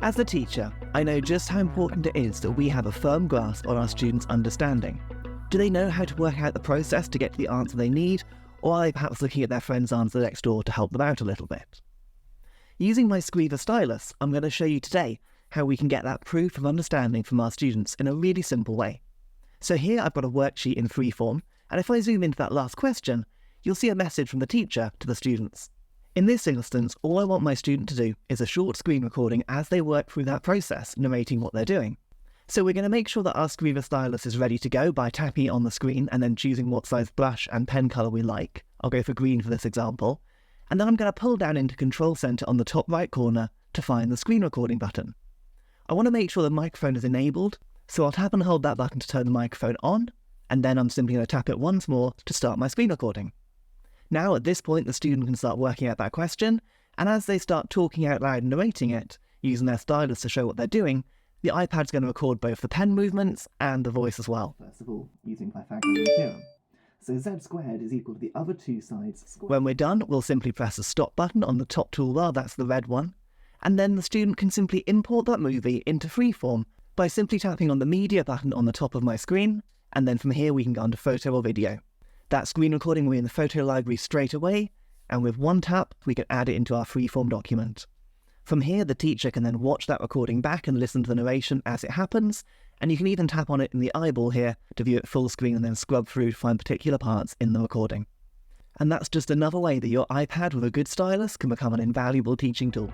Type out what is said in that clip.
As a teacher, I know just how important it is that we have a firm grasp on our students' understanding. Do they know how to work out the process to get to the answer they need, or are they perhaps looking at their friend's answer next door to help them out a little bit? Using my Skriva Stylus, I'm going to show you today how we can get that proof of understanding from our students in a really simple way. So here I've got a worksheet in freeform, and if I zoom into that last question, you'll see a message from the teacher to the students. In this instance, all I want my student to do is a short screen recording as they work through that process, narrating what they're doing. So we're going to make sure that our Skriva Stylus is ready to go by tapping it on the screen and then choosing what size brush and pen colour we like. I'll go for green for this example. And then I'm going to pull down into Control Center on the top right corner to find the screen recording button. I want to make sure the microphone is enabled, so I'll tap and hold that button to turn the microphone on, and then I'm simply going to tap it once more to start my screen recording. Now at this point the student can start working out that question, and as they start talking out loud and narrating it, using their stylus to show what they're doing, the iPad's going to record both the pen movements and the voice as well. First of all, using Pythagorean theorem. So z squared is equal to the other two sides squared. When we're done, we'll simply press the stop button on the top toolbar, that's the red one, and then the student can simply import that movie into freeform by simply tapping on the media button on the top of my screen, and then from here we can go on to photo or video. That screen recording will be in the photo library straight away, and with one tap we can add it into our freeform document. From here the teacher can then watch that recording back and listen to the narration as it happens, and you can even tap on it in the eyeball here to view it full screen and then scrub through to find particular parts in the recording. And that's just another way that your iPad with a good stylus can become an invaluable teaching tool.